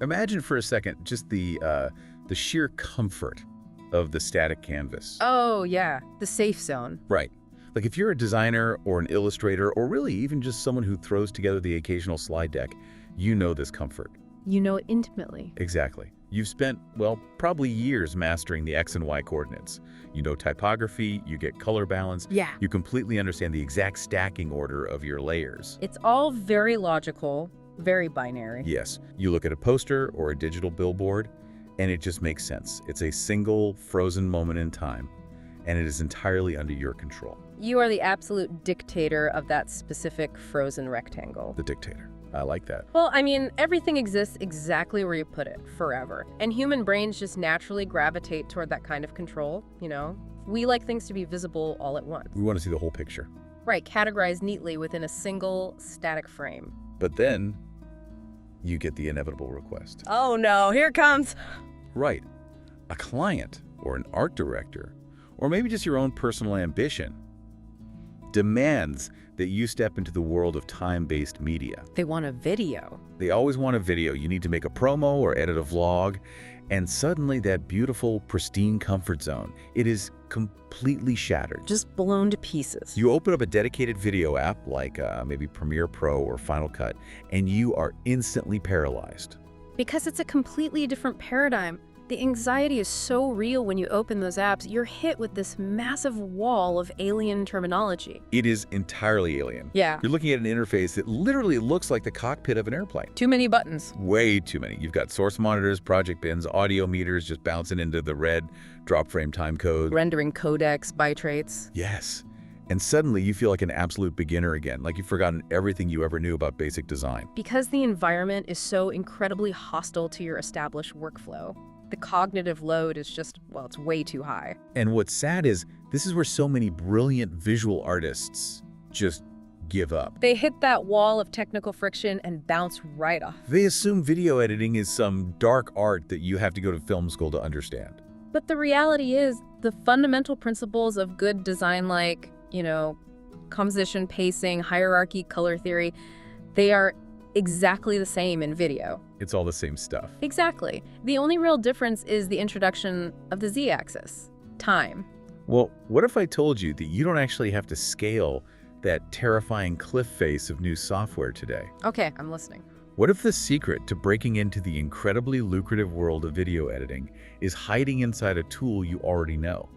Imagine for a second just the sheer comfort of the static canvas. Oh, yeah, the safe zone. Right. Like if you're a designer or an illustrator or really even just someone who throws together the occasional slide deck, you know this comfort. You know it intimately. Exactly. You've spent, well, probably years mastering the X and Y coordinates. You know typography, you get color balance. Yeah. You completely understand the exact stacking order of your layers. It's all very logical, very binary. Yes. You look at a poster or a digital billboard, and it just makes sense. It's a single frozen moment in time, and it is entirely under your control. You are the absolute dictator of that specific frozen rectangle. The dictator. I like that. Well, I mean, everything exists exactly where you put it, forever. And human brains just naturally gravitate toward that kind of control, you know? We like things to be visible all at once. We want to see the whole picture. Right, categorized neatly within a single static frame. But then you get the inevitable request. Oh no, here it comes. Right. A client or an art director, or maybe just your own personal ambition, demands that you step into the world of time-based media. They want a video. They always want a video. You need to make a promo or edit a vlog, and suddenly that beautiful, pristine comfort zone, it is completely shattered. Just blown to pieces. You open up a dedicated video app like maybe Premiere Pro or Final Cut, and you are instantly paralyzed. Because it's a completely different paradigm. The anxiety is so real when you open those apps, you're hit with this massive wall of alien terminology. It is entirely alien. Yeah. You're looking at an interface that literally looks like the cockpit of an airplane. Too many buttons. Way too many. You've got source monitors, project bins, audio meters just bouncing into the red drop frame time code. Rendering codecs, bitrates. Yes. And suddenly you feel like an absolute beginner again, like you've forgotten everything you ever knew about basic design. Because the environment is so incredibly hostile to your established workflow, the cognitive load is just, well, it's way too high. And what's sad is this is where so many brilliant visual artists just give up. They hit that wall of technical friction and bounce right off. They assume video editing is some dark art that you have to go to film school to understand. But the reality is, the fundamental principles of good design, like, you know, composition, pacing, hierarchy, color theory, they are exactly the same in video. It's all the same stuff. Exactly. The only real difference is the introduction of the z-axis, time. Well, what if I told you that you don't actually have to scale that terrifying cliff face of new software today? Okay, I'm listening. What if the secret to breaking into the incredibly lucrative world of video editing is hiding inside a tool you already know?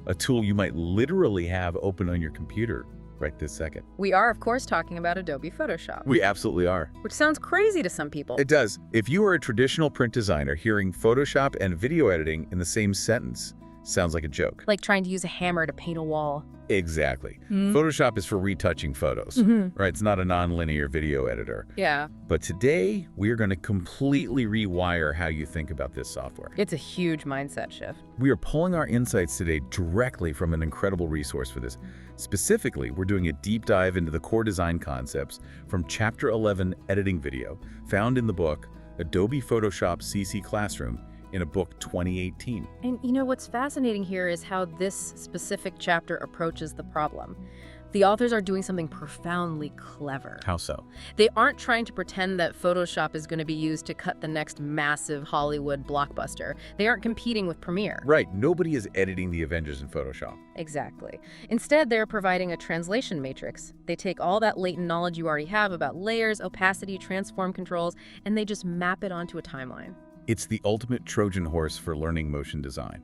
A tool you might literally have open on your computer right this second. We are, of course, talking about Adobe Photoshop. We absolutely are. Which sounds crazy to some people. It does. If you are a traditional print designer, hearing Photoshop and video editing in the same sentence sounds like a joke. Like trying to use a hammer to paint a wall. Exactly. Photoshop is for retouching photos, right? It's not a non-linear video editor. Yeah. But today, we're going to completely rewire how you think about this software. It's a huge mindset shift. We are pulling our insights today directly from an incredible resource for this. Specifically, we're doing a deep dive into the core design concepts from Chapter 11 Editing Video, found in the book Adobe Photoshop CC Classroom, in a book 2018. And you know what's fascinating here is how this specific chapter approaches the problem. The authors are doing something profoundly clever. How so? They aren't trying to pretend that Photoshop is going to be used to cut the next massive Hollywood blockbuster. They aren't competing with Premiere. Right, nobody is editing the Avengers in Photoshop. Exactly. Instead, they're providing a translation matrix. They take all that latent knowledge you already have about layers, opacity, transform controls, and they just map it onto a timeline. It's the ultimate Trojan horse for learning motion design.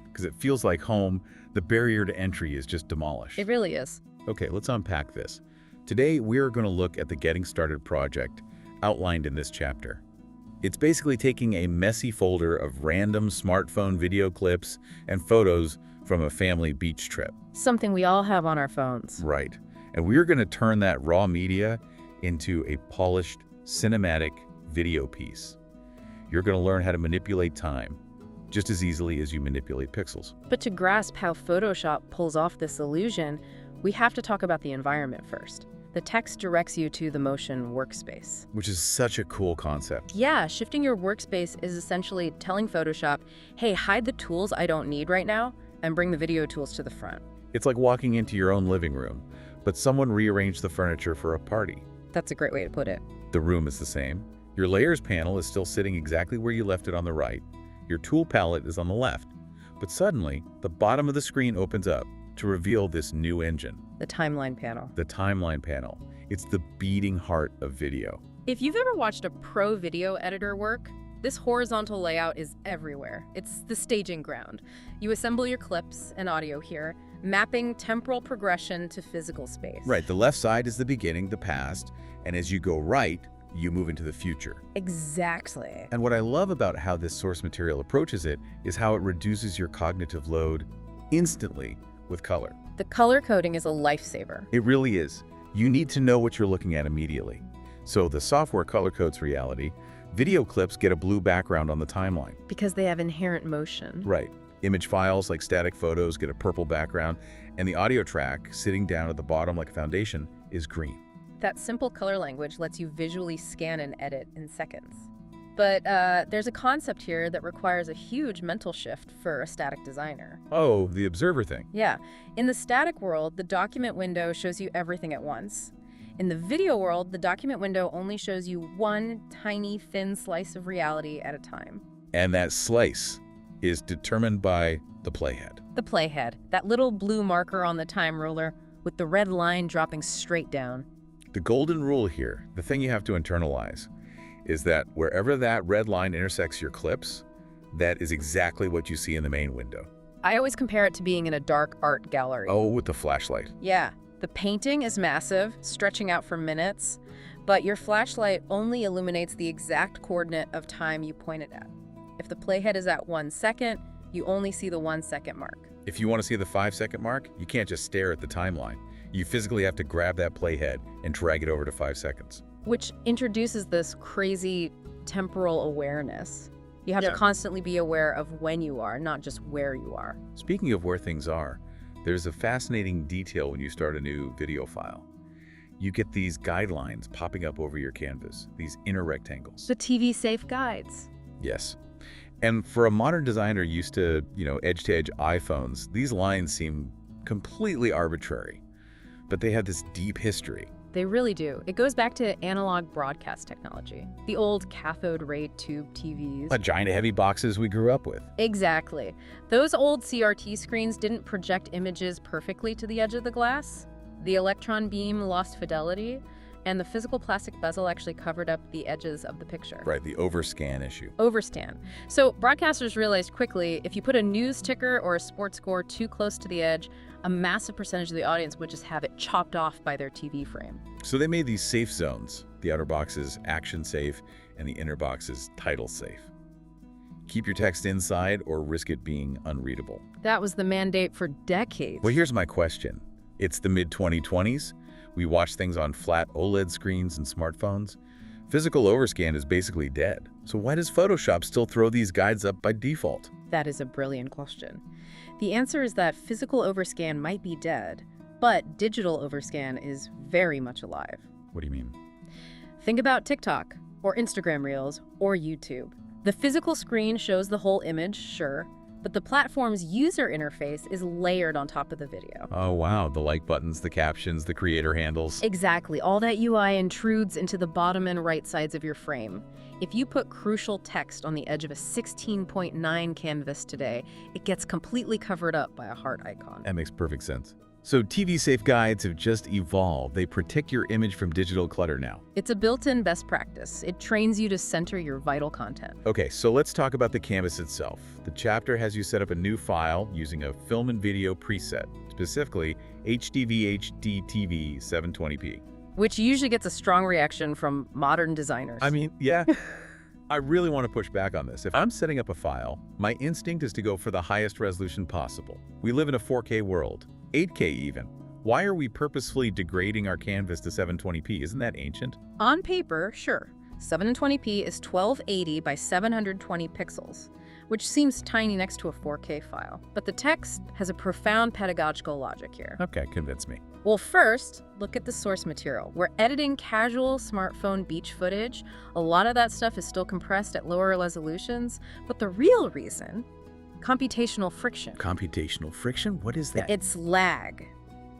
Because it feels like home, the barrier to entry is just demolished. It really is. Okay, let's unpack this. Today, we're going to look at the Getting Started project outlined in this chapter. It's basically taking a messy folder of random smartphone video clips and photos from a family beach trip. Something we all have on our phones. Right. And we're going to turn that raw media into a polished, cinematic video piece. You're going to learn how to manipulate time just as easily as you manipulate pixels. But to grasp how Photoshop pulls off this illusion, we have to talk about the environment first. The text directs you to the Motion Workspace. Which is such a cool concept. Yeah, shifting your workspace is essentially telling Photoshop, hey, hide the tools I don't need right now and bring the video tools to the front. It's like walking into your own living room, but someone rearranged the furniture for a party. That's a great way to put it. The room is the same, Your layers panel is still sitting exactly where you left it on the right. Your tool palette is on the left. But suddenly, the bottom of the screen opens up to reveal this new engine. The timeline panel. The timeline panel. It's the beating heart of video. If you've ever watched a pro video editor work, this horizontal layout is everywhere. It's the staging ground. You assemble your clips and audio here, mapping temporal progression to physical space. Right, the left side is the beginning, the past, and as you go right, you move into the future. Exactly. And what I love about how this source material approaches it is how it reduces your cognitive load instantly with color. The color coding is a lifesaver. It really is. You need to know what you're looking at immediately. So the software color codes reality. Video clips get a blue background on the timeline. Because they have inherent motion. Right. Image files like static photos get a purple background, and the audio track sitting down at the bottom like a foundation is green. That simple color language lets you visually scan and edit in seconds. But there's a concept here that requires a huge mental shift for a static designer. Oh, the observer thing. Yeah. In the static world, the document window shows you everything at once. In the video world, the document window only shows you one tiny, thin slice of reality at a time. And that slice is determined by the playhead. The playhead, that little blue marker on the time ruler with the red line dropping straight down. The golden rule here, the thing you have to internalize, is that wherever that red line intersects your clips, that is exactly what you see in the main window. I always compare it to being in a dark art gallery. Oh, with the flashlight. Yeah. The painting is massive, stretching out for minutes, but your flashlight only illuminates the exact coordinate of time you point it at. If the playhead is at 1 second, you only see the 1 second mark. If you want to see the 5-second mark, you can't just stare at the timeline. You physically have to grab that playhead and drag it over to 5 seconds. Which introduces this crazy temporal awareness. You have to constantly be aware of when you are, not just where you are. Speaking of where things are, there's a fascinating detail when you start a new video file. You get these guidelines popping up over your canvas, these inner rectangles. The TV-safe guides. Yes. And for a modern designer used to, edge-to-edge iPhones, these lines seem completely arbitrary. But they have this deep history. They really do. It goes back to analog broadcast technology, the old cathode ray tube TVs. The giant heavy boxes we grew up with. Exactly. Those old CRT screens didn't project images perfectly to the edge of the glass. The electron beam lost fidelity, and the physical plastic bezel actually covered up the edges of the picture. Right, the overscan issue. Overscan. So broadcasters realized quickly, if you put a news ticker or a sports score too close to the edge, a massive percentage of the audience would just have it chopped off by their TV frame. So they made these safe zones. The outer box is action safe, and the inner box is title safe. Keep your text inside or risk it being unreadable. That was the mandate for decades. Well, here's my question. It's the mid-2020s. We watch things on flat OLED screens and smartphones. Physical overscan is basically dead. So why does Photoshop still throw these guides up by default? That is a brilliant question. The answer is that physical overscan might be dead, but digital overscan is very much alive. What do you mean? Think about TikTok, or Instagram Reels, or YouTube. The physical screen shows the whole image, sure, but the platform's user interface is layered on top of the video. Oh, wow. The like buttons, the captions, the creator handles. Exactly. All that UI intrudes into the bottom and right sides of your frame. If you put crucial text on the edge of a 16.9 canvas today, it gets completely covered up by a heart icon. That makes perfect sense. So TV-safe guides have just evolved. They protect your image from digital clutter now. It's a built-in best practice. It trains you to center your vital content. Okay, so let's talk about the canvas itself. The chapter has you set up a new file using a film and video preset, specifically HDVHD-TV 720p. Which usually gets a strong reaction from modern designers. I mean, yeah. I really want to push back on this. If I'm setting up a file, my instinct is to go for the highest resolution possible. We live in a 4K world. 8K even. Why are we purposefully degrading our canvas to 720p? Isn't that ancient? On paper, sure. 720p is 1280 by 720 pixels, which seems tiny next to a 4K file. But the text has a profound pedagogical logic here. Okay, convince me. Well, first, look at the source material. We're editing casual smartphone beach footage. A lot of that stuff is still compressed at lower resolutions, but the real reason, computational friction. Computational friction? What is that? It's lag,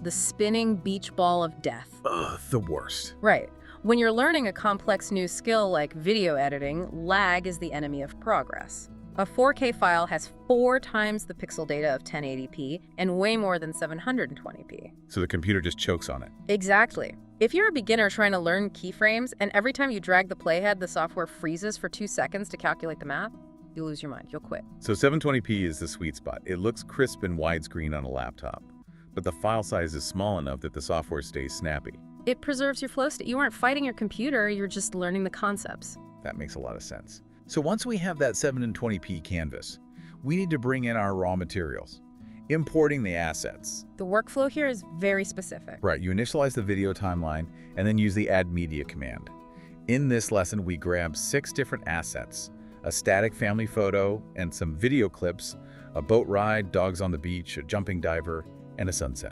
the spinning beach ball of death. Ugh, the worst. Right. When you're learning a complex new skill like video editing, lag is the enemy of progress. A 4K file has 4 times the pixel data of 1080p and way more than 720p. So the computer just chokes on it. Exactly. If you're a beginner trying to learn keyframes and every time you drag the playhead, the software freezes for 2 seconds to calculate the math, you'll lose your mind. You'll quit. So 720p is the sweet spot. It looks crisp and widescreen on a laptop, but the file size is small enough that the software stays snappy. It preserves your flow state. You aren't fighting your computer, you're just learning the concepts. That makes a lot of sense. So once we have that 720p canvas, we need to bring in our raw materials, importing the assets. The workflow here is very specific. Right, you initialize the video timeline and then use the add media command. In this lesson, we grab 6 different assets: a static family photo and some video clips, a boat ride, dogs on the beach, a jumping diver, and a sunset.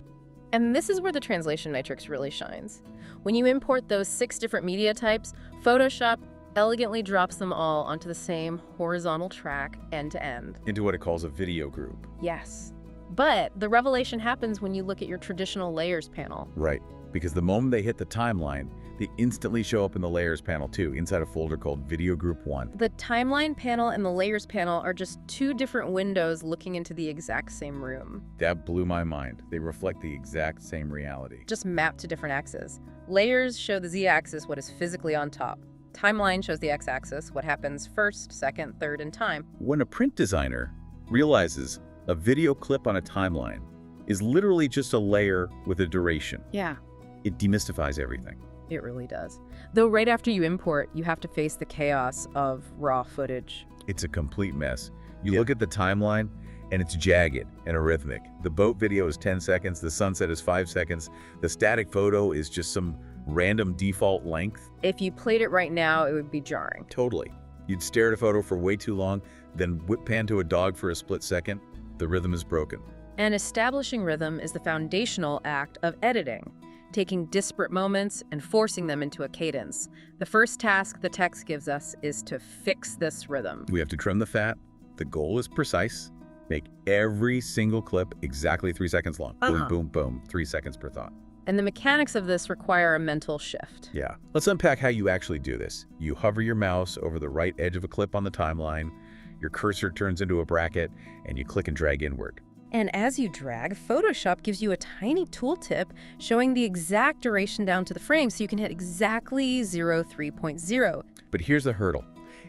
And this is where the translation matrix really shines. When you import those 6 different media types, Photoshop elegantly drops them all onto the same horizontal track end to end. Into what it calls a video group. Yes. But the revelation happens when you look at your traditional layers panel. Right, because the moment they hit the timeline, they instantly show up in the layers panel too, inside a folder called Video Group 1. The timeline panel and the layers panel are just 2 different windows looking into the exact same room. That blew my mind. They reflect the exact same reality. Just mapped to different axes. Layers show the z-axis, what is physically on top. Timeline shows the x-axis, what happens first, second, third, and time. When a print designer realizes a video clip on a timeline is literally just a layer with a duration, Yeah, it demystifies everything. it really does. Though right after you import, you have to face the chaos of raw footage. It's a complete mess. You look at the timeline, and it's jagged and arrhythmic. The boat video is 10 seconds, the sunset is 5 seconds, the static photo is just some random default length. If you played it right now, it would be jarring. Totally. You'd stare at a photo for way too long, then whip pan to a dog for a split second. The rhythm is broken. And establishing rhythm is the foundational act of editing, taking disparate moments and forcing them into a cadence. The first task the text gives us is to fix this rhythm. We have to trim the fat. The goal is precise. Make every single clip exactly 3 seconds long. Boom, boom, boom. 3 seconds per thought. And the mechanics of this require a mental shift. Yeah. Let's unpack how you actually do this. You hover your mouse over the right edge of a clip on the timeline, your cursor turns into a bracket, and you click and drag inward. And as you drag, Photoshop gives you a tiny tooltip showing the exact duration down to the frame so you can hit exactly 03.0. But here's the hurdle.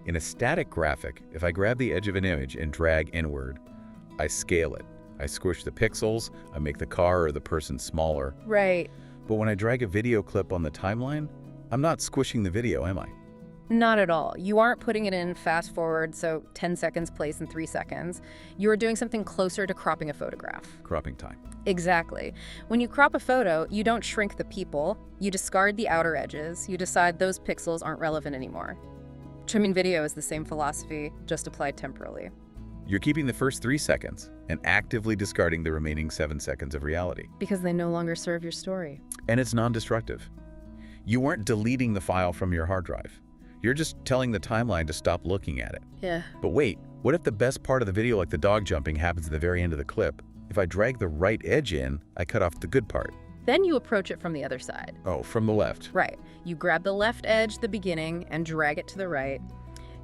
In a static graphic, if I grab the edge of an image and drag inward, I scale it. I squish the pixels, I make the car or the person smaller. Right. But when I drag a video clip on the timeline, I'm not squishing the video, am I? Not at all. You aren't putting it in fast forward, so 10 seconds plays in 3 seconds. You are doing something closer to cropping a photograph. Cropping time. Exactly. When you crop a photo, you don't shrink the people, you discard the outer edges, you decide those pixels aren't relevant anymore. Trimming video is the same philosophy, just applied temporally. You're keeping the first 3 seconds and actively discarding the remaining 7 seconds of reality. Because they no longer serve your story. And it's non-destructive. You weren't deleting the file from your hard drive. You're just telling the timeline to stop looking at it. Yeah. But wait, what if the best part of the video, like the dog jumping, happens at the very end of the clip? If I drag the right edge in, I cut off the good part. Then you approach it from the other side. Oh, from the left. Right. You grab the left edge at the beginning and drag it to the right.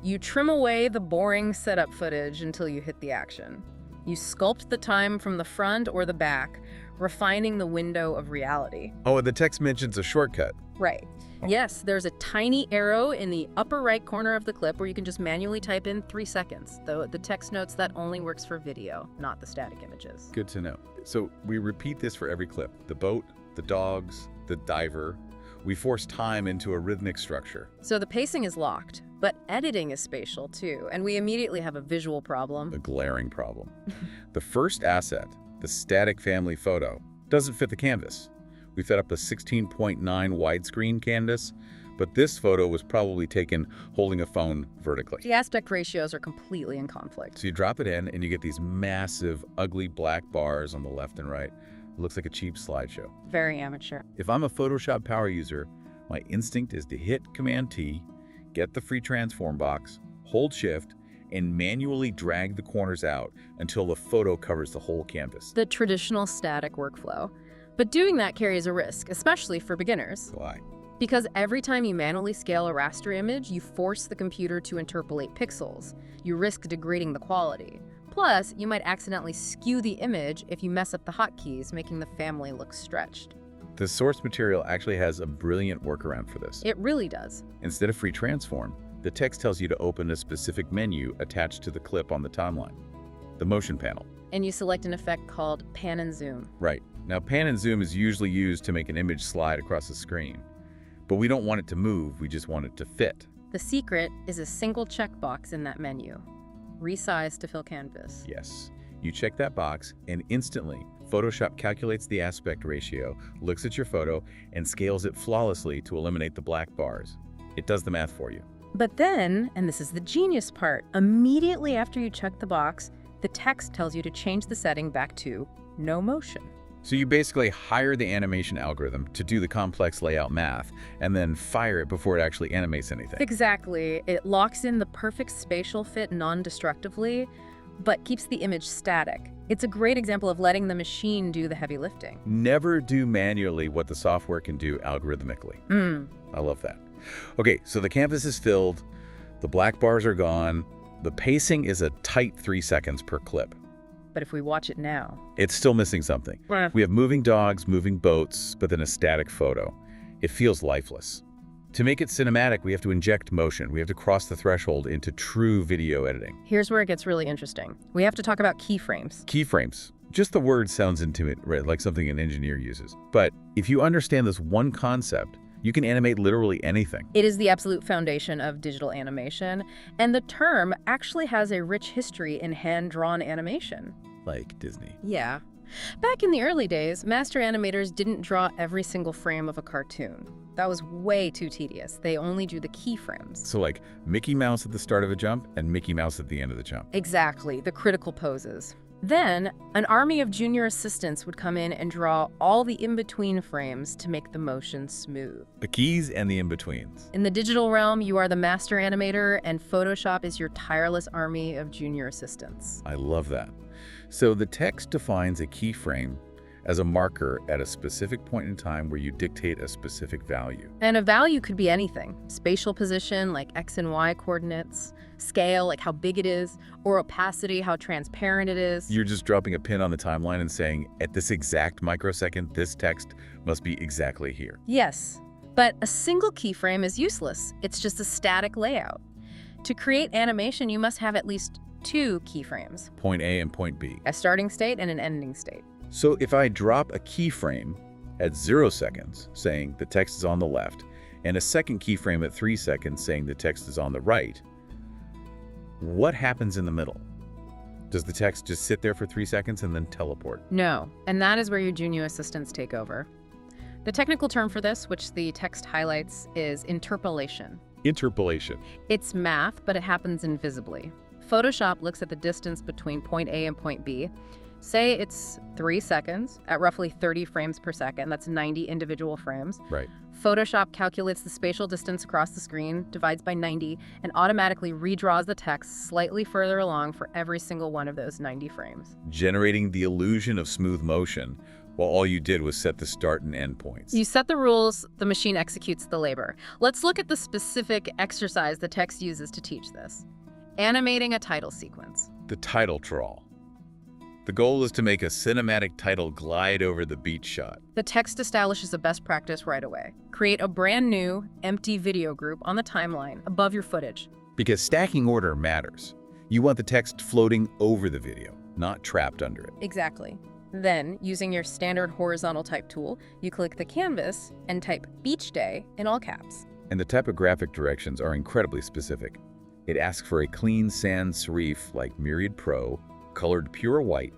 You trim away the boring setup footage until you hit the action. You sculpt the time from the front or the back, refining the window of reality. Oh, and the text mentions a shortcut. Right. Yes, there's a tiny arrow in the upper right corner of the clip where you can just manually type in 3 seconds, though the text notes that only works for video, not the static images. Good to know. So we repeat this for every clip. The boat, the dogs, the diver. We force time into a rhythmic structure. So the pacing is locked, but editing is spatial too, and we immediately have a visual problem. A glaring problem. The first asset, the static family photo, doesn't fit the canvas. We set up a 16.9 widescreen canvas, but this photo was probably taken holding a phone vertically. The aspect ratios are completely in conflict. So you drop it in and you get these massive, ugly black bars on the left and right. It looks like a cheap slideshow. Very amateur. If I'm a Photoshop power user, my instinct is to hit Command-T, get the free transform box, hold Shift, and manually drag the corners out until the photo covers the whole canvas. The traditional static workflow. But doing that carries a risk, especially for beginners. Why? Because every time you manually scale a raster image, you force the computer to interpolate pixels. You risk degrading the quality. Plus, you might accidentally skew the image if you mess up the hotkeys, making the family look stretched. The source material actually has a brilliant workaround for this. It really does. Instead of free transform, the text tells you to open a specific menu attached to the clip on the timeline, the motion panel. And you select an effect called pan and zoom. Right. Now, pan and zoom is usually used to make an image slide across the screen. But we don't want it to move, we just want it to fit. The secret is a single checkbox in that menu. Resize to fill canvas. Yes. You check that box, and instantly, Photoshop calculates the aspect ratio, looks at your photo, and scales it flawlessly to eliminate the black bars. It does the math for you. But then, and this is the genius part, immediately after you check the box, the text tells you to change the setting back to no motion. So you basically hire the animation algorithm to do the complex layout math, and then fire it before it actually animates anything. Exactly. It locks in the perfect spatial fit non-destructively, but keeps the image static. It's a great example of letting the machine do the heavy lifting. Never do manually what the software can do algorithmically. I love that. Okay, so the canvas is filled, the black bars are gone, the pacing is a tight 3 seconds per clip. But if we watch it now, It's still missing something. We have moving dogs, moving boats, but then a static photo. It feels lifeless. To make it cinematic, we have to inject motion. We have to cross the threshold into true video editing. here's where it gets really interesting. We have to talk about keyframes. Keyframes. Just the word sounds intimate, right? Like something an engineer uses. But if you understand this one concept, you can animate literally anything. It is the absolute foundation of digital animation, and the term actually has a rich history in hand-drawn animation. Like Disney. Yeah. Back in the early days, master animators didn't draw every single frame of a cartoon. That was way too tedious. They only drew the keyframes. So like Mickey Mouse at the start of a jump and Mickey Mouse at the end of the jump. Exactly, the critical poses. Then, an army of junior assistants would come in and draw all the in-between frames to make the motion smooth. The keys and the in-betweens. In the digital realm, you are the master animator, and Photoshop is your tireless army of junior assistants. I love that. So the text defines a keyframe as a marker at a specific point in time where you dictate a specific value. And a value could be anything. Spatial position, like X and Y coordinates, scale, like how big it is, or opacity, how transparent it is. You're just dropping a pin on the timeline and saying, at this exact microsecond, this text must be exactly here. Yes, but a single keyframe is useless. It's just a static layout. To create animation, you must have at least 2 keyframes, Point A and point B. a starting state and an ending state. So if I drop a keyframe at 0 seconds, saying the text is on the left, and a second keyframe at 3 seconds saying the text is on the right, what happens in the middle? Does the text just sit there for 3 seconds and then teleport? No, and that is where your junior assistants take over. The technical term for this, which the text highlights, is interpolation. Interpolation. It's math, but it happens invisibly. Photoshop looks at the distance between point A and point B. Say it's 3 seconds at roughly 30 frames per second. That's 90 individual frames. Right. Photoshop calculates the spatial distance across the screen, divides by 90, and automatically redraws the text slightly further along for every single one of those 90 frames. Generating the illusion of smooth motion while all you did was set the start and end points. You set the rules, the machine executes the labor. Let's look at the specific exercise the text uses to teach this. Animating a title sequence. The title trawl. The goal is to make a cinematic title glide over the beach shot. The text establishes a best practice right away. Create a brand new, empty video group on the timeline above your footage. Because stacking order matters. You want the text floating over the video, not trapped under it. Exactly. Then, using your standard horizontal type tool, you click the canvas and type Beach Day in all caps. And the typographic directions are incredibly specific. It asks for a clean sans serif like Myriad Pro, colored pure white.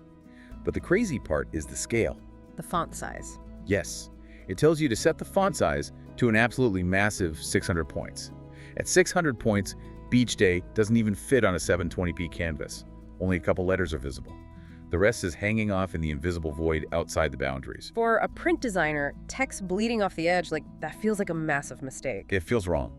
But the crazy part is the scale. The font size. Yes, it tells you to set the font size to an absolutely massive 600 points. At 600 points, Beach Day doesn't even fit on a 720p canvas. Only a couple letters are visible. The rest is hanging off in the invisible void outside the boundaries. For a print designer, text bleeding off the edge, that feels like a massive mistake. It feels wrong.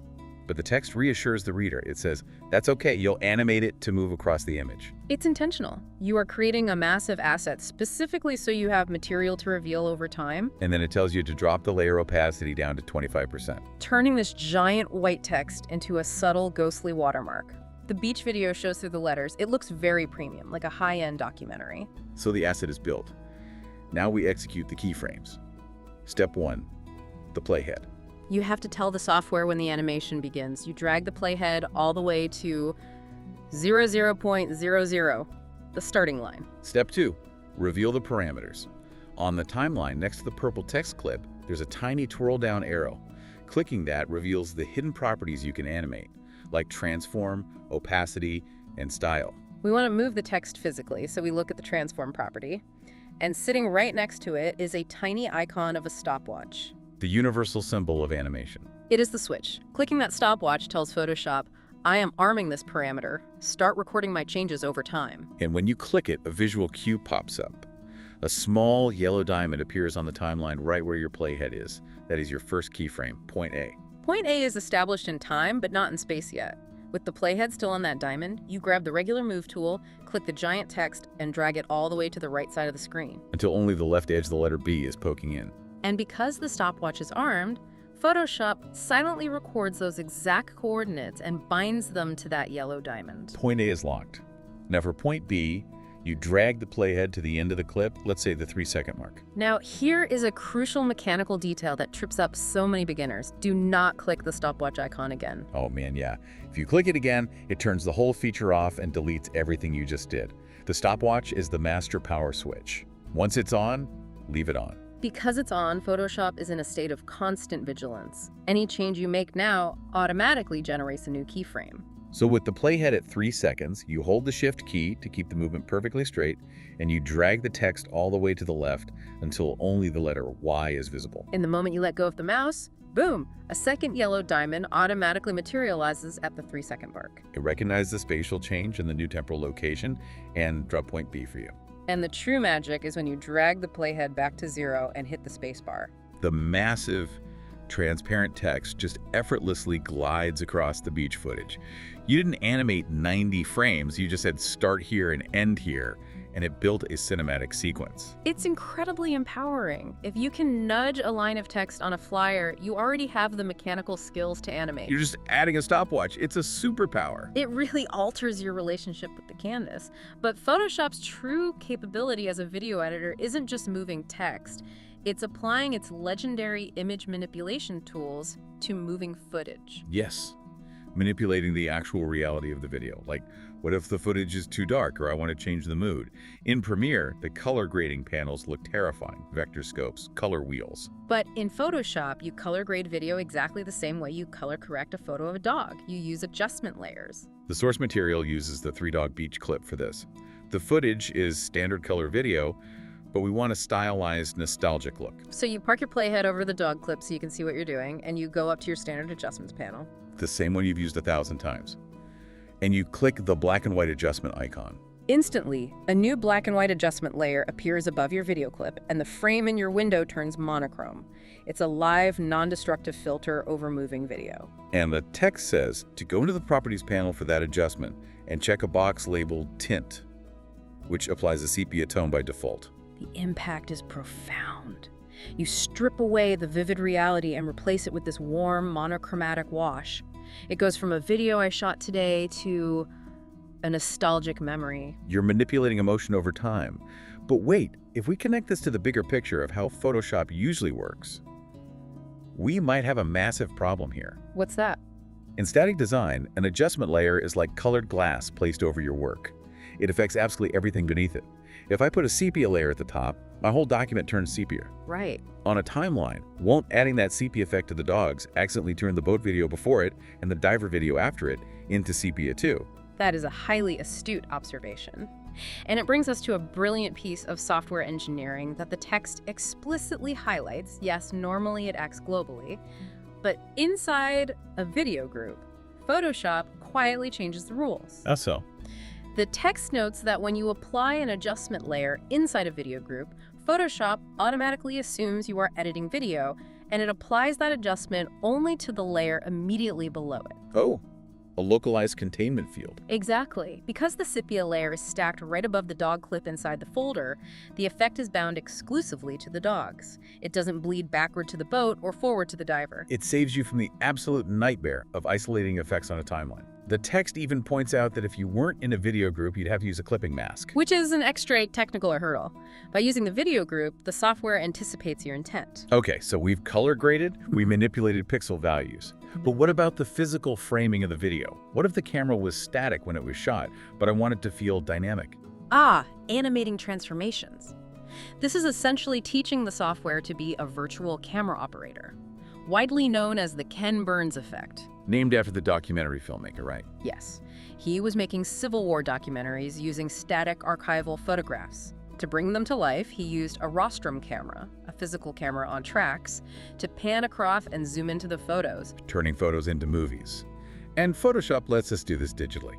but the text reassures the reader. It says, that's okay, you'll animate it to move across the image. It's intentional. You are creating a massive asset specifically so you have material to reveal over time, And then it tells you to drop the layer opacity down to 25%. turning this giant white text into a subtle, ghostly watermark. The beach video shows through the letters. It looks very premium, like a high-end documentary. So the asset is built. Now we execute the keyframes. Step 1, the playhead. You have to tell the software when the animation begins. You drag the playhead all the way to 00.00, the starting line. Step 2, reveal the parameters. On the timeline next to the purple text clip, there's a tiny twirl down arrow. Clicking that reveals the hidden properties you can animate, like transform, opacity, and style. We want to move the text physically, so we look at the transform property. And sitting right next to it is a tiny icon of a stopwatch. The universal symbol of animation. It is the switch. Clicking that stopwatch tells Photoshop, I am arming this parameter. Start recording my changes over time. And when you click it, a visual cue pops up. A small yellow diamond appears on the timeline right where your playhead is. That is your first keyframe, point A. Point A is established in time, but not in space yet. With the playhead still on that diamond, you grab the regular move tool, click the giant text, and drag it all the way to the right side of the screen. Until only the left edge of the letter B is poking in. And because the stopwatch is armed, Photoshop silently records those exact coordinates and binds them to that yellow diamond. Point A is locked. Now for point B, you drag the playhead to the end of the clip, let's say the 3-second mark. Now, here is a crucial mechanical detail that trips up so many beginners. Do not click the stopwatch icon again. Oh man, yeah. If you click it again, it turns the whole feature off and deletes everything you just did. The stopwatch is the master power switch. Once it's on, leave it on. Because it's on, Photoshop is in a state of constant vigilance. Any change you make now automatically generates a new keyframe. So with the playhead at 3 seconds, you hold the shift key to keep the movement perfectly straight, and you drag the text all the way to the left until only the letter Y is visible. In the moment you let go of the mouse, boom, a second yellow diamond automatically materializes at the 3-second mark. It recognizes the spatial change in the new temporal location and drop point B for you. And the true magic is when you drag the playhead back to 0 and hit the spacebar. The massive, transparent text just effortlessly glides across the beach footage. You didn't animate 90 frames, you just said start here and end here, and it built a cinematic sequence. It's incredibly empowering. If you can nudge a line of text on a flyer, you already have the mechanical skills to animate. You're just adding a stopwatch. It's a superpower. It really alters your relationship with the canvas. But Photoshop's true capability as a video editor isn't just moving text. It's applying its legendary image manipulation tools to moving footage. Yes, manipulating the actual reality of the video. Like, what if the footage is too dark or I want to change the mood? In Premiere, the color grading panels look terrifying. Vector scopes, color wheels. But in Photoshop, you color grade video exactly the same way you color correct a photo of a dog. You use adjustment layers. The source material uses the 3-dog beach clip for this. The footage is standard color video, but we want a stylized, nostalgic look. So you park your playhead over the dog clip so you can see what you're doing, and you go up to your standard adjustments panel. The same one you've used 1,000 times. And you click the black and white adjustment icon. Instantly, a new black and white adjustment layer appears above your video clip, and the frame in your window turns monochrome. It's a live, non-destructive filter over moving video. And the text says to go into the Properties panel for that adjustment and check a box labeled Tint, which applies a sepia tone by default. The impact is profound. You strip away the vivid reality and replace it with this warm, monochromatic wash. It goes from a video I shot today to a nostalgic memory. You're manipulating emotion over time. But wait, if we connect this to the bigger picture of how Photoshop usually works, we might have a massive problem here. What's that? In static design, an adjustment layer is like colored glass placed over your work. It affects absolutely everything beneath it. If I put a sepia layer at the top, my whole document turns sepia. Right. On a timeline, won't adding that sepia effect to the dogs accidentally turn the boat video before it and the diver video after it into sepia too? That is a highly astute observation. And it brings us to a brilliant piece of software engineering that the text explicitly highlights. Yes, normally it acts globally, but inside a video group, Photoshop quietly changes the rules. How so? The text notes that when you apply an adjustment layer inside a video group, Photoshop automatically assumes you are editing video and it applies that adjustment only to the layer immediately below it. Oh, a localized containment field. Exactly. Because the sepia layer is stacked right above the dog clip inside the folder, the effect is bound exclusively to the dogs. It doesn't bleed backward to the boat or forward to the diver. It saves you from the absolute nightmare of isolating effects on a timeline. The text even points out that if you weren't in a video group, you'd have to use a clipping mask. Which is an extra technical hurdle. By using the video group, the software anticipates your intent. Okay, so we've color graded, we manipulated pixel values. But what about the physical framing of the video? What if the camera was static when it was shot, but I want it to feel dynamic? Animating transformations. This is essentially teaching the software to be a virtual camera operator, widely known as the Ken Burns effect. Named after the documentary filmmaker, right? Yes. He was making Civil War documentaries using static archival photographs. To bring them to life, he used a rostrum camera, a physical camera on tracks, to pan across and zoom into the photos. Turning photos into movies. And Photoshop lets us do this digitally.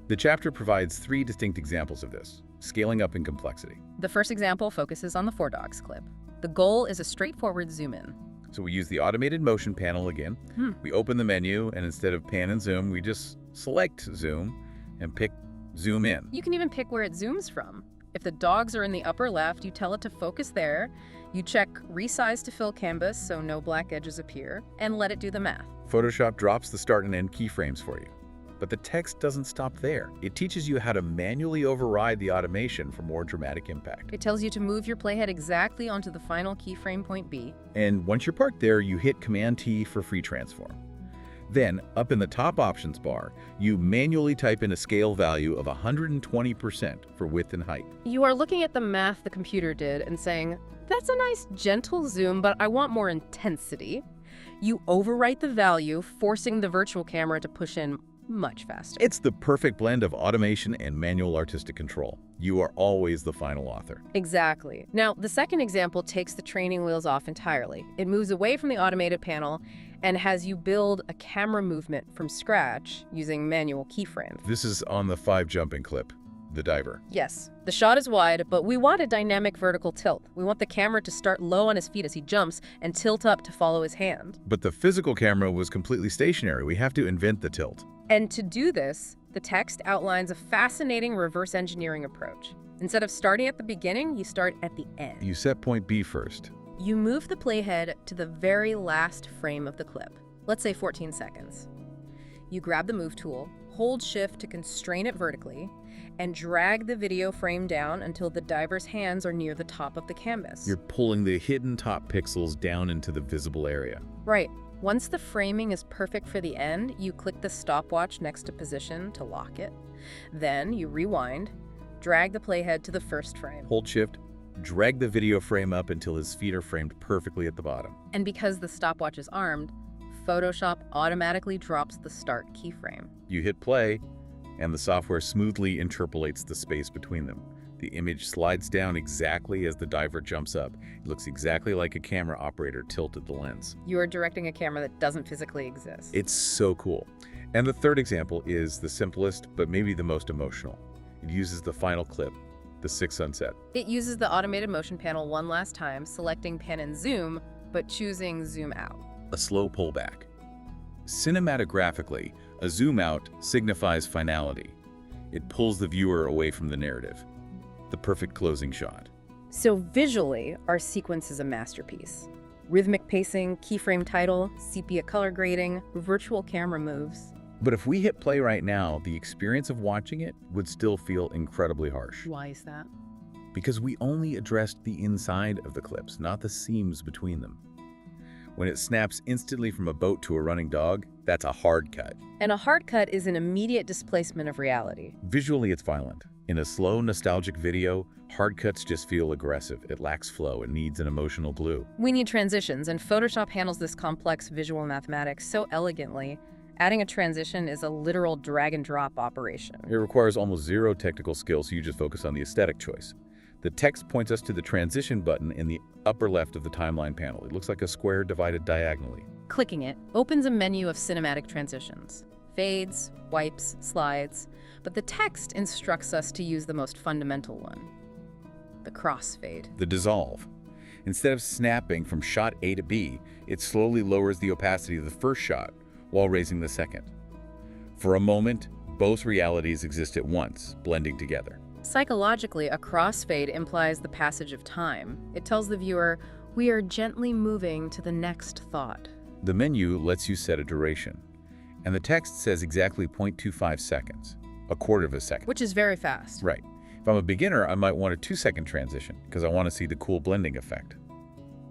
The chapter provides 3 distinct examples of this, scaling up in complexity. The first example focuses on the 4 dogs clip. The goal is a straightforward zoom in. So we use the automated motion panel again. We open the menu, and instead of pan and zoom, we just select zoom and pick zoom in. You can even pick where it zooms from. If the dogs are in the upper left, you tell it to focus there. You check resize to fill canvas so no black edges appear, and let it do the math. Photoshop drops the start and end keyframes for you. But the text doesn't stop there. It teaches you how to manually override the automation for more dramatic impact. It tells you to move your playhead exactly onto the final keyframe point B. And once you're parked there, you hit Command-T for free transform. Then, up in the top options bar, you manually type in a scale value of 120% for width and height. You are looking at the math the computer did and saying, that's a nice gentle zoom, but I want more intensity. You overwrite the value, forcing the virtual camera to push in much faster. It's the perfect blend of automation and manual artistic control. You are always the final author. Exactly. Now, the second example takes the training wheels off entirely. It moves away from the automated panel and has you build a camera movement from scratch using manual keyframes. This is on the 5 jumping clip, the diver. Yes, the shot is wide, but we want a dynamic vertical tilt. We want the camera to start low on his feet as he jumps and tilt up to follow his hand. But the physical camera was completely stationary. We have to invent the tilt. And to do this, the text outlines a fascinating reverse engineering approach. Instead of starting at the beginning, you start at the end. You set point B first. You move the playhead to the very last frame of the clip, let's say 14 seconds. You grab the Move tool, hold Shift to constrain it vertically, and drag the video frame down until the diver's hands are near the top of the canvas. You're pulling the hidden top pixels down into the visible area. Right. Once the framing is perfect for the end, you click the stopwatch next to position to lock it. Then you rewind, drag the playhead to the first frame. Hold Shift, drag the video frame up until his feet are framed perfectly at the bottom. And because the stopwatch is armed, Photoshop automatically drops the start keyframe. You hit play, and the software smoothly interpolates the space between them. The image slides down exactly as the diver jumps up. It looks exactly like a camera operator tilted the lens. You are directing a camera that doesn't physically exist. It's so cool. And the third example is the simplest, but maybe the most emotional. It uses the final clip, the 6th sunset. It uses the automated motion panel one last time, selecting pan and zoom, but choosing zoom out. A slow pullback. Cinematographically, a zoom out signifies finality. It pulls the viewer away from the narrative. The perfect closing shot. So visually, our sequence is a masterpiece. Rhythmic pacing, keyframe title, sepia color grading, virtual camera moves. But if we hit play right now, the experience of watching it would still feel incredibly harsh. Why is that? Because we only addressed the inside of the clips, not the seams between them. When it snaps instantly from a boat to a running dog, that's a hard cut. And a hard cut is an immediate displacement of reality. Visually, it's violent. In a slow, nostalgic video, hard cuts just feel aggressive. It lacks flow and needs an emotional glue. We need transitions, and Photoshop handles this complex visual mathematics so elegantly. Adding a transition is a literal drag-and-drop operation. It requires almost zero technical skill, so you just focus on the aesthetic choice. The text points us to the transition button in the upper left of the timeline panel. It looks like a square divided diagonally. Clicking it opens a menu of cinematic transitions. Fades, wipes, slides. But the text instructs us to use the most fundamental one, the crossfade. The dissolve. Instead of snapping from shot A to B, it slowly lowers the opacity of the first shot while raising the second. For a moment, both realities exist at once, blending together. Psychologically, a crossfade implies the passage of time. It tells the viewer, we are gently moving to the next thought. The menu lets you set a duration, and the text says exactly 0.25 seconds, a quarter of a second. Which is very fast. Right. If I'm a beginner, I might want a 2-second transition because I want to see the cool blending effect.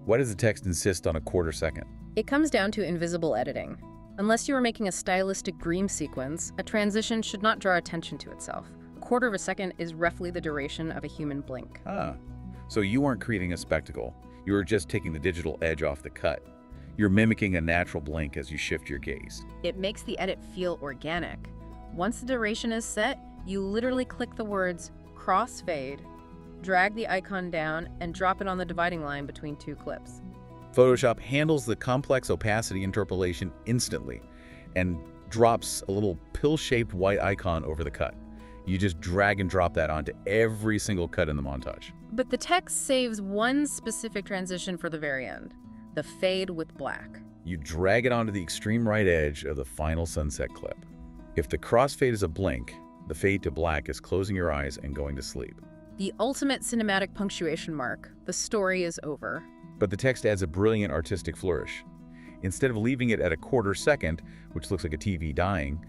Why does the text insist on a quarter second? It comes down to invisible editing. Unless you are making a stylistic dream sequence, a transition should not draw attention to itself. A quarter of a second is roughly the duration of a human blink. Ah, so you aren't creating a spectacle. You are just taking the digital edge off the cut. You're mimicking a natural blink as you shift your gaze. It makes the edit feel organic. Once the duration is set, you literally click the words crossfade, drag the icon down, and drop it on the dividing line between two clips. Photoshop handles the complex opacity interpolation instantly and drops a little pill-shaped white icon over the cut. You just drag and drop that onto every single cut in the montage. But the text saves one specific transition for the very end, the fade with black. You drag it onto the extreme right edge of the final sunset clip. If the crossfade is a blink, the fade to black is closing your eyes and going to sleep. The ultimate cinematic punctuation mark. The story is over. But the text adds a brilliant artistic flourish. Instead of leaving it at a quarter second, which looks like a TV dying,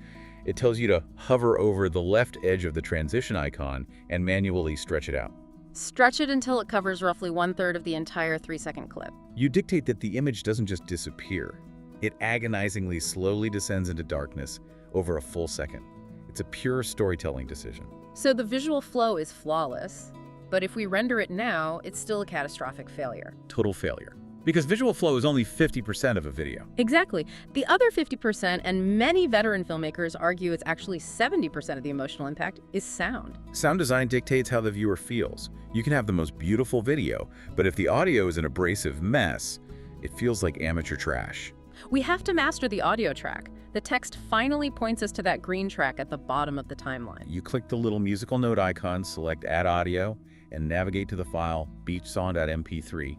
it tells you to hover over the left edge of the transition icon and manually stretch it out. Stretch it until it covers roughly 1/3 of the entire 3-second clip. You dictate that the image doesn't just disappear. It agonizingly slowly descends into darkness over a full second. It's a pure storytelling decision. So the visual flow is flawless, but if we render it now, it's still a catastrophic failure. Total failure. Because visual flow is only 50% of a video. Exactly. The other 50%, and many veteran filmmakers argue it's actually 70% of the emotional impact, is sound. Sound design dictates how the viewer feels. You can have the most beautiful video, but if the audio is an abrasive mess, it feels like amateur trash. We have to master the audio track. The text finally points us to that green track at the bottom of the timeline. You click the little musical note icon, select Add Audio, and navigate to the file beachsong.mp3.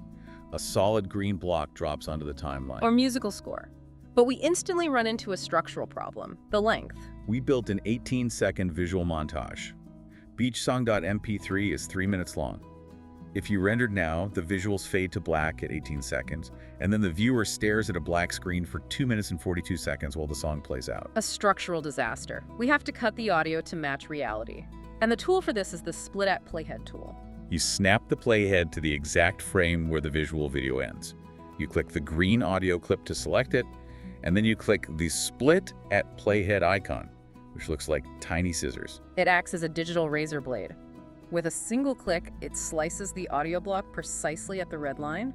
A solid green block drops onto the timeline. Or musical score. But we instantly run into a structural problem, the length. We built an 18-second visual montage. Beachsong.mp3 is 3 minutes long. If you rendered now, the visuals fade to black at 18 seconds, and then the viewer stares at a black screen for 2 minutes and 42 seconds while the song plays out. A structural disaster. We have to cut the audio to match reality. And the tool for this is the Split at Playhead tool. You snap the playhead to the exact frame where the visual video ends. You click the green audio clip to select it, and then you click the Split at Playhead icon, which looks like tiny scissors. It acts as a digital razor blade. With a single click, it slices the audio block precisely at the red line.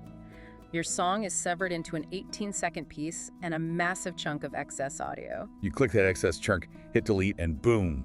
Your song is severed into an 18-second piece and a massive chunk of excess audio. You click that excess chunk, hit delete, and boom!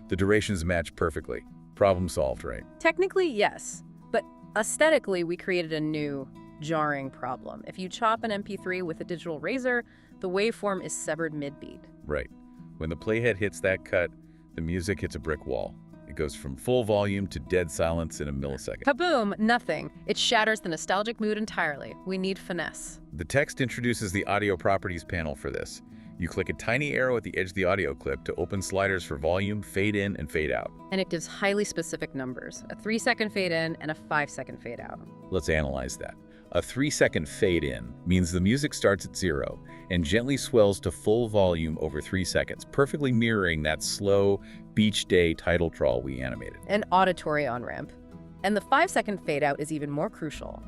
The durations match perfectly. Problem solved, right? Technically, yes. But aesthetically, we created a new, jarring problem. If you chop an MP3 with a digital razor, the waveform is severed mid-beat. Right. When the playhead hits that cut, the music hits a brick wall. It goes from full volume to dead silence in a millisecond. Kaboom! Nothing. It shatters the nostalgic mood entirely. We need finesse. The text introduces the Audio Properties panel for this. You click a tiny arrow at the edge of the audio clip to open sliders for volume, fade in, and fade out. And it gives highly specific numbers, a 3-second fade in and a 5-second fade out. Let's analyze that. A 3-second fade in means the music starts at 0 and gently swells to full volume over 3 seconds, perfectly mirroring that slow beach day title trawl we animated. An auditory on-ramp. And the 5-second fade out is even more crucial.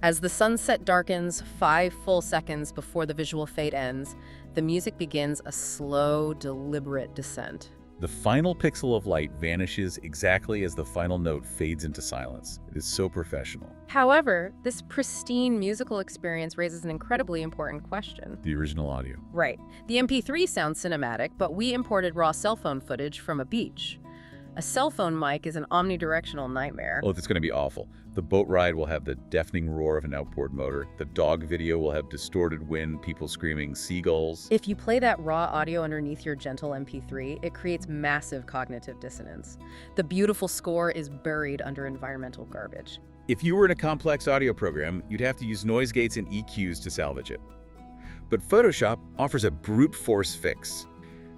As the sunset darkens 5 full seconds before the visual fade ends, the music begins a slow, deliberate descent. The final pixel of light vanishes exactly as the final note fades into silence. It is so professional. However, this pristine musical experience raises an incredibly important question. The original audio. Right. The MP3 sounds cinematic, but we imported raw cell phone footage from a beach. A cell phone mic is an omnidirectional nightmare. Oh, that's going to be awful. The boat ride will have the deafening roar of an outboard motor. The dog video will have distorted wind, people screaming seagulls. If you play that raw audio underneath your gentle MP3, it creates massive cognitive dissonance. The beautiful score is buried under environmental garbage. If you were in a complex audio program, you'd have to use noise gates and EQs to salvage it. But Photoshop offers a brute force fix.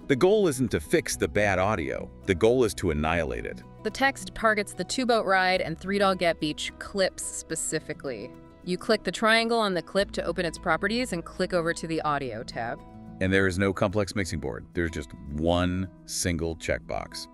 The goal isn't to fix the bad audio. The goal is to annihilate it. The text targets the two-boat ride and three-dog get beach clips specifically. You click the triangle on the clip to open its properties and click over to the Audio tab. And there is no complex mixing board. There's just one single checkbox.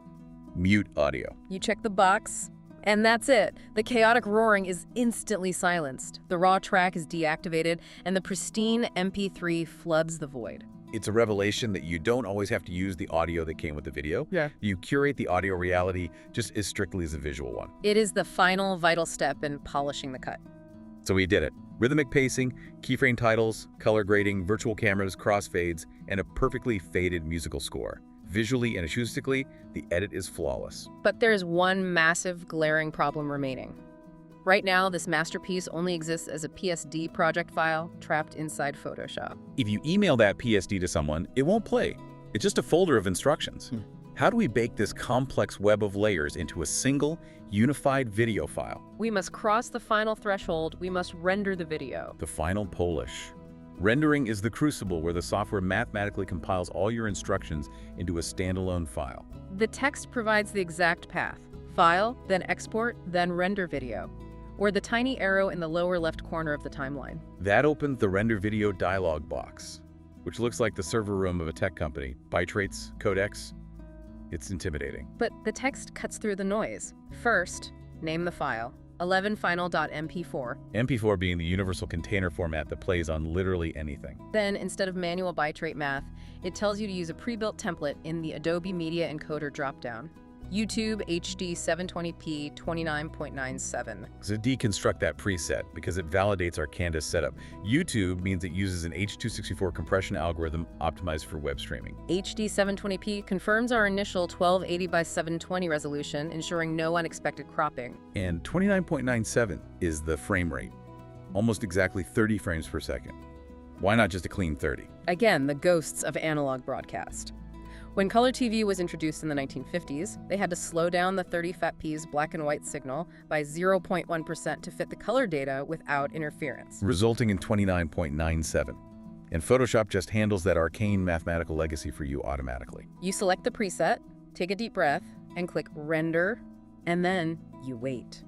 Mute audio. You check the box, and that's it. The chaotic roaring is instantly silenced. The raw track is deactivated, and the pristine MP3 floods the void. It's a revelation that you don't always have to use the audio that came with the video. Yeah. You curate the audio reality just as strictly as a visual one. It is the final vital step in polishing the cut. So we did it. Rhythmic pacing, keyframe titles, color grading, virtual cameras, crossfades, and a perfectly faded musical score. Visually and acoustically, the edit is flawless. But there's one massive, glaring problem remaining. Right now, this masterpiece only exists as a PSD project file trapped inside Photoshop. If you email that PSD to someone, it won't play. It's just a folder of instructions. How do we bake this complex web of layers into a single, unified video file? We must cross the final threshold. We must render the video. The final polish. Rendering is the crucible where the software mathematically compiles all your instructions into a standalone file. The text provides the exact path. File, then export, then render video. Or the tiny arrow in the lower left corner of the timeline. That opens the render video dialog box, which looks like the server room of a tech company. Byte rates, codecs. It's intimidating. But the text cuts through the noise. First, name the file. 11final.mp4. MP4 being the universal container format that plays on literally anything. Then, instead of manual byte math, it tells you to use a pre-built template in the Adobe Media Encoder dropdown. YouTube HD 720p 29.97. So deconstruct that preset because it validates our Canvas setup. YouTube means it uses an H.264 compression algorithm optimized for web streaming. HD 720p confirms our initial 1280 by 720 resolution, ensuring no unexpected cropping. And 29.97 is the frame rate, almost exactly 30 frames per second. Why not just a clean 30? Again, the ghosts of analog broadcast. When color TV was introduced in the 1950s, they had to slow down the 30 fps black and white signal by 0.1% to fit the color data without interference, resulting in 29.97. And Photoshop just handles that arcane mathematical legacy for you automatically. You select the preset, take a deep breath, and click Render, and then you wait.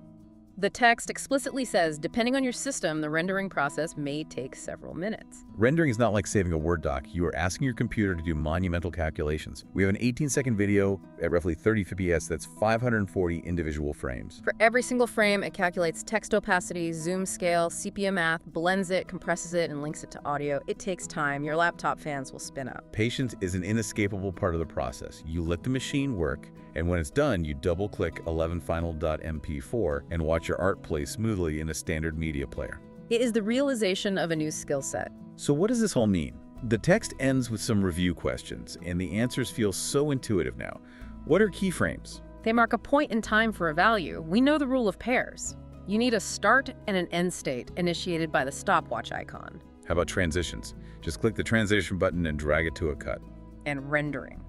The text explicitly says, depending on your system, the rendering process may take several minutes. Rendering is not like saving a Word doc. You are asking your computer to do monumental calculations. We have an 18-second video at roughly 30 fps that's 540 individual frames. For every single frame, it calculates text opacity, zoom scale, sepia math, blends it, compresses it, and links it to audio. It takes time. Your laptop fans will spin up. Patience is an inescapable part of the process. You let the machine work, and when it's done, you double-click 11final.mp4 and watch your art play smoothly in a standard media player. It is the realization of a new skill set. So what does this all mean? The text ends with some review questions, and the answers feel so intuitive now. What are keyframes? They mark a point in time for a value. We know the rule of pairs. You need a start and an end state initiated by the stopwatch icon. How about transitions? Just click the transition button and drag it to a cut. And rendering.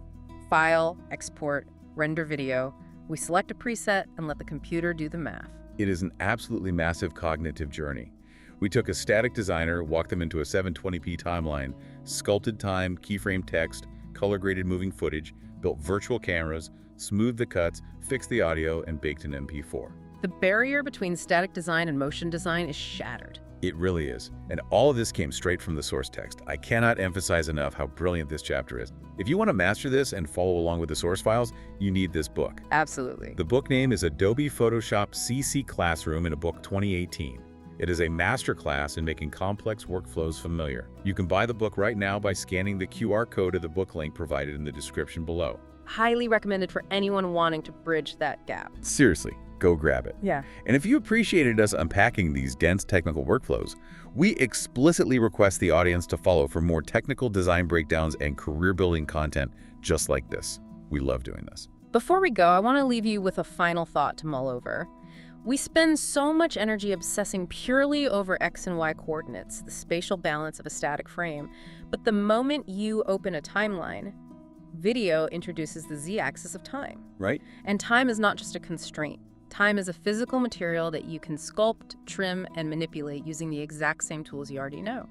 File, export, render video. We select a preset and let the computer do the math. It is an absolutely massive cognitive journey. We took a static designer, walked them into a 720p timeline, sculpted time, keyframe text, color-graded moving footage, built virtual cameras, smoothed the cuts, fixed the audio, and baked an MP4. The barrier between static design and motion design is shattered. It really is. And all of this came straight from the source text. I cannot emphasize enough how brilliant this chapter is. If you want to master this and follow along with the source files, you need this book. Absolutely. The book name is Adobe Photoshop CC Classroom in a book 2018. It is a masterclass in making complex workflows familiar. You can buy the book right now by scanning the QR code of the book link provided in the description below. Highly recommended for anyone wanting to bridge that gap. Seriously, go grab it. Yeah. And if you appreciated us unpacking these dense technical workflows, we explicitly request the audience to follow for more technical design breakdowns and career-building content just like this. We love doing this. Before we go, I want to leave you with a final thought to mull over. We spend so much energy obsessing purely over X and Y coordinates, the spatial balance of a static frame, but the moment you open a timeline, video introduces the Z-axis of time. Right? And time is not just a constraint. Time is a physical material that you can sculpt, trim, and manipulate using the exact same tools you already know.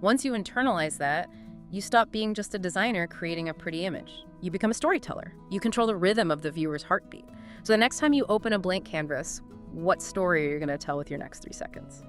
Once you internalize that, you stop being just a designer creating a pretty image. You become a storyteller. You control the rhythm of the viewer's heartbeat. So the next time you open a blank canvas, what story are you going to tell with your next 3 seconds?